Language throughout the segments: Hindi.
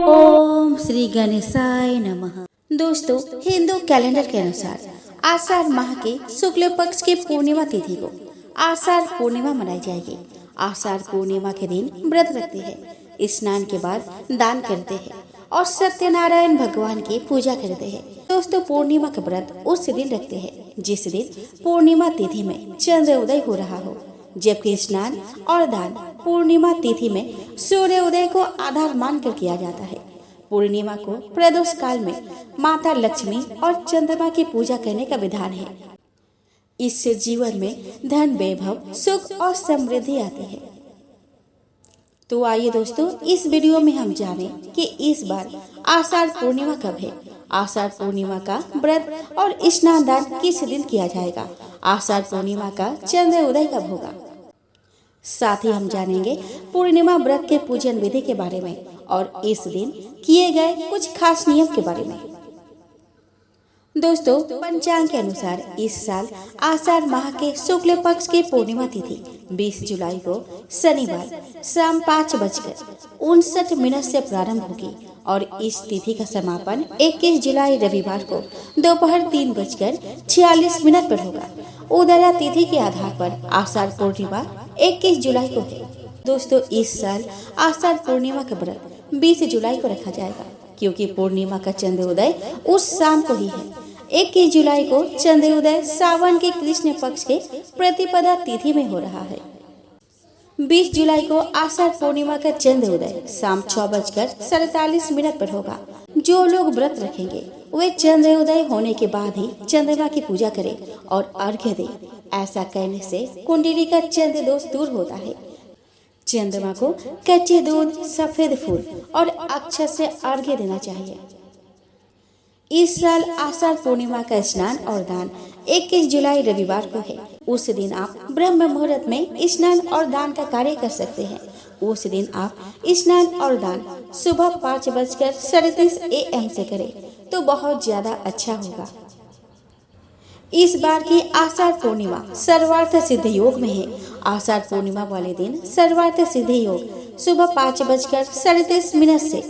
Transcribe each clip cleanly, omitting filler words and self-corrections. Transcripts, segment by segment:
ओम श्री गणेशाय नमः। दोस्तों, हिंदू कैलेंडर के अनुसार आषाढ़ माह के शुक्ल पक्ष की पूर्णिमा तिथि को आषाढ़ पूर्णिमा मनाई जाएगी। आषाढ़ पूर्णिमा के दिन व्रत रखते हैं, स्नान के बाद दान करते हैं और सत्यनारायण भगवान की पूजा करते हैं। दोस्तों, पूर्णिमा का व्रत उस दिन रखते हैं जिस दिन पूर्णिमा तिथि में चंद्र उदय हो रहा हो, जबकि स्नान और दान पूर्णिमा तिथि में सूर्य उदय को आधार मानकर किया जाता है। पूर्णिमा को प्रदोष काल में माता लक्ष्मी और चंद्रमा की पूजा करने का विधान है। इससे जीवन में धन, वैभव, सुख और समृद्धि आती है। तो आइए दोस्तों, इस वीडियो में हम जानें कि इस बार आषाढ़ पूर्णिमा कब है, आषाढ़ पूर्णिमा का व्रत और स्नान दान किस दिन किया जाएगा, आषाढ़ पूर्णिमा का चंद्र उदय कब होगा। साथ ही हम जानेंगे पूर्णिमा व्रत के पूजन विधि के बारे में और इस दिन किए गए कुछ खास नियम के बारे में। दोस्तों, पंचांग के अनुसार इस साल आषाढ़ माह के शुक्ल पक्ष की पूर्णिमा तिथि 20 जुलाई को शनिवार शाम 5:59 से प्रारंभ होगी और इस तिथि का समापन 21 जुलाई रविवार को दोपहर 3:46 पर होगा। उदया तिथि के आधार पर आषाढ़ पूर्णिमा 21 जुलाई को है। दोस्तों, इस साल आषाढ़ पूर्णिमा का व्रत 20 जुलाई को रखा जाएगा क्योंकि पूर्णिमा का चंद्रोदय उस शाम को ही है। 21 जुलाई को चंद्रोदय सावन के कृष्ण पक्ष के प्रतिपदा तिथि में हो रहा है। 20 जुलाई को आषाढ़ पूर्णिमा का चंद्रोदय शाम 6:47 पर होगा। जो लोग व्रत रखेंगे वे चंद्रोदय होने के बाद ही चंद्रमा की पूजा करें और अर्घ्य दें। ऐसा करने से कुंडली का चंद्र दोष दूर होता है। चंद्रमा को कच्चे दूध, सफेद फूल और अक्षत से अर्घ्य देना चाहिए। इस साल आषाढ़ पूर्णिमा का स्नान और दान 21 जुलाई रविवार को है। उस दिन आप ब्रह्म मुहूर्त में स्नान और दान का कार्य कर सकते हैं। उस दिन आप स्नान और दान सुबह 5:37 AM से करें तो बहुत ज्यादा अच्छा होगा। इस बार की आषाढ़ पूर्णिमा सर्वार्थ सिद्ध योग में है। आषाढ़ पूर्णिमा वाले दिन सर्वार्थ सिद्ध योग सुबह 5:37 से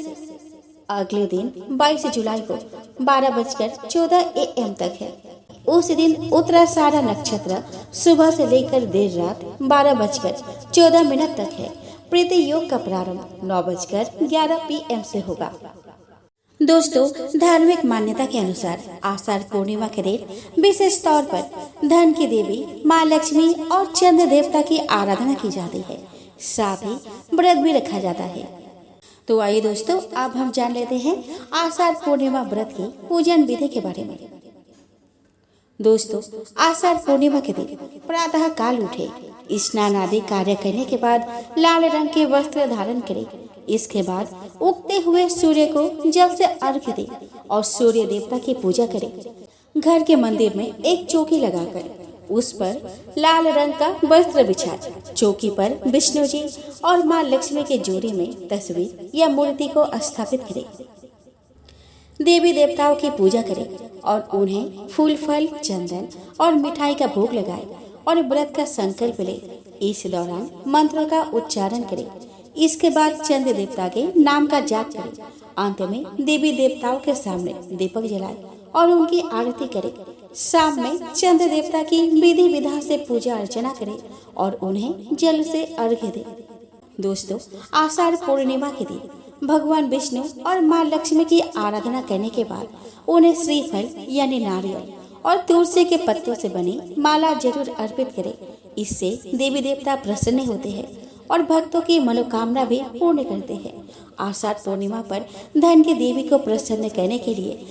अगले दिन 22 जुलाई को 12:14 AM तक है। उस दिन उत्तराषाढ़ नक्षत्र सुबह से लेकर देर रात 12:14 तक है। प्रीति योग का प्रारंभ 9:11 PM से होगा। दोस्तों, धार्मिक मान्यता के अनुसार आषाढ़ पूर्णिमा के दिन विशेष तौर पर धन की देवी माँ लक्ष्मी और चंद्र देवता की आराधना की जाती है। साथ ही व्रत भी रखा जाता है। तो आइए दोस्तों, अब हम जान लेते हैं आषाढ़ पूर्णिमा व्रत की पूजन विधि के बारे में। दोस्तों, आषाढ़ पूर्णिमा के दिन प्रातः काल उठे, स्नान आदि कार्य करने के बाद लाल रंग के वस्त्र धारण करें। इसके बाद उगते हुए सूर्य को जल से अर्घ्य दें और सूर्य देवता की पूजा करें। घर के मंदिर में एक चौकी लगाकर उस पर लाल रंग का वस्त्र बिछाए चौकी पर विष्णु जी और माँ लक्ष्मी के जोड़े में तस्वीर या मूर्ति को स्थापित करें। देवी देवताओं की पूजा करें और उन्हें फूल, फल, चंदन और मिठाई का भोग लगाए और व्रत का संकल्प ले। इस दौरान मंत्रों का उच्चारण करें। इसके बाद चंद्र देवता के नाम का जाप करें। अंत में देवी देवताओं के सामने दीपक जलाए और उनकी आरती करें। शाम में चंद्र देवता की विधि विधान से पूजा अर्चना करें और उन्हें जल से अर्घ्य दें। दोस्तों, आषाढ़ पूर्णिमा के दिन भगवान विष्णु और माँ लक्ष्मी की आराधना करने के बाद उन्हें श्रीफल यानी नारियल और तुलसी के पत्तों से बनी माला जरूर अर्पित करें। इससे देवी देवता प्रसन्न होते हैं और भक्तों की मनोकामना भी पूर्ण करते हैं। आषाढ़ पूर्णिमा पर धन की देवी को प्रसन्न करने के लिए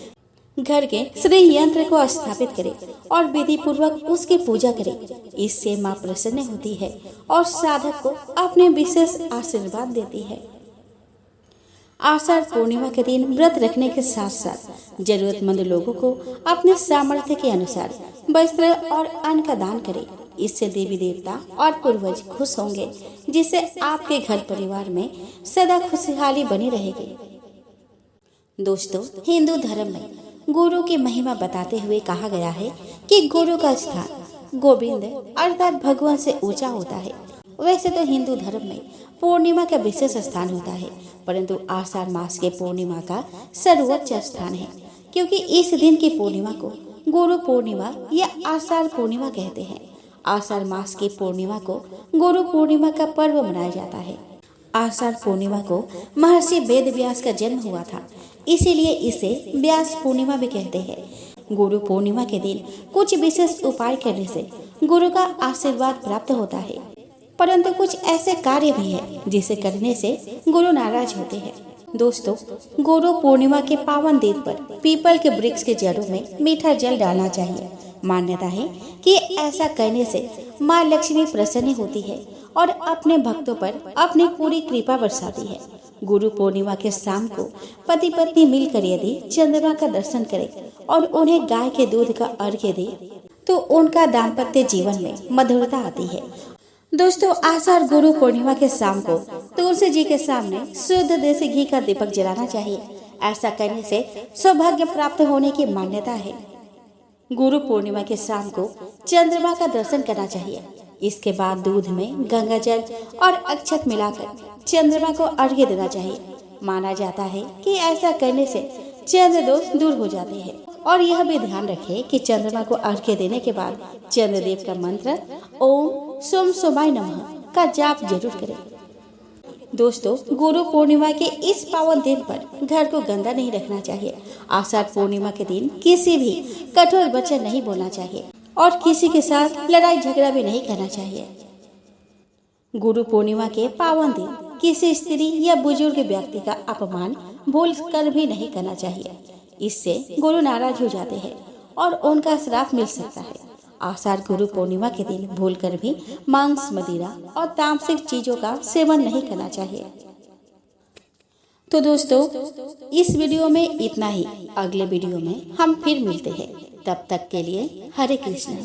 घर के श्री यंत्र को स्थापित करें और विधि पूर्वक उसकी पूजा करें। इससे माँ प्रसन्न होती है और साधक को अपने विशेष आशीर्वाद देती है। आषाढ़ पूर्णिमा के दिन व्रत रखने के साथ साथ जरूरतमंद लोगों को अपने सामर्थ्य के अनुसार वस्त्र और अन्न का दान करें। इससे देवी देवता और पूर्वज खुश होंगे, जिससे आपके घर परिवार में सदा खुशहाली बनी रहेगी। दोस्तों, हिंदू धर्म में गुरु की महिमा बताते हुए कहा गया है कि गुरु का स्थान गोविंद अर्थात भगवान से ऊंचा होता है। वैसे तो हिंदू धर्म में पूर्णिमा का विशेष स्थान होता है, परंतु आषाढ़ मास के पूर्णिमा का सर्वोच्च स्थान है, क्योंकि इस दिन की पूर्णिमा को गुरु पूर्णिमा या आषाढ़ पूर्णिमा कहते हैं। आषाढ़ मास की पूर्णिमा को गुरु पूर्णिमा का पर्व मनाया जाता है। आषाढ़ पूर्णिमा को महर्षि वेद व्यास का जन्म हुआ था, इसीलिए इसे व्यास पूर्णिमा भी कहते हैं। गुरु पूर्णिमा के दिन कुछ विशेष उपाय करने से गुरु का आशीर्वाद प्राप्त होता है, परंतु कुछ ऐसे कार्य भी है जिसे करने से गुरु नाराज होते हैं। दोस्तों, गुरु पूर्णिमा के पावन दिन पर पीपल के वृक्ष के जड़ों में मीठा जल डालना चाहिए। मान्यता है कि ऐसा करने से माँ लक्ष्मी प्रसन्न होती है और अपने भक्तों पर अपनी पूरी कृपा बरसाती है। गुरु पूर्णिमा के शाम को पति पत्नी मिलकर यदि चंद्रमा का दर्शन करें और उन्हें गाय के दूध का अर्घ्य दे तो उनका दाम्पत्य जीवन में मधुरता आती है। दोस्तों, आषाढ़ गुरु पूर्णिमा के शाम को तुलसी जी के सामने शुद्ध देसी घी का दीपक जलाना चाहिए। ऐसा करने से सौभाग्य प्राप्त होने की मान्यता है। गुरु पूर्णिमा के शाम को चंद्रमा का दर्शन करना चाहिए। इसके बाद दूध में गंगा जल और अक्षत मिलाकर चंद्रमा को अर्घ्य देना चाहिए। माना जाता है कि ऐसा करने से चंद्र दोष दूर हो जाते हैं। और यह भी ध्यान रखें कि चंद्रमा को अर्घ्य देने के बाद चंद्रदेव का मंत्र ओम सोम सोमाय नमः का जाप जरूर करें। दोस्तों, गुरु पूर्णिमा के इस पावन दिन पर घर को गंदा नहीं रखना चाहिए। आषाढ़ पूर्णिमा के दिन किसी भी कठोर वचन नहीं बोलना चाहिए और किसी के साथ लड़ाई झगड़ा भी नहीं करना चाहिए। गुरु पूर्णिमा के पावन दिन किसी स्त्री या बुजुर्ग व्यक्ति का अपमान भूल कर भी नहीं करना चाहिए। इससे गुरु नाराज हो जाते हैं और उनका श्राप मिल सकता है। आषाढ़ गुरु पूर्णिमा के दिन भूलकर भी मांस, मदिरा और तामसिक चीजों का सेवन नहीं करना चाहिए। तो दोस्तों, इस वीडियो में इतना ही। अगले वीडियो में हम फिर मिलते हैं। तब तक के लिए हरे कृष्ण।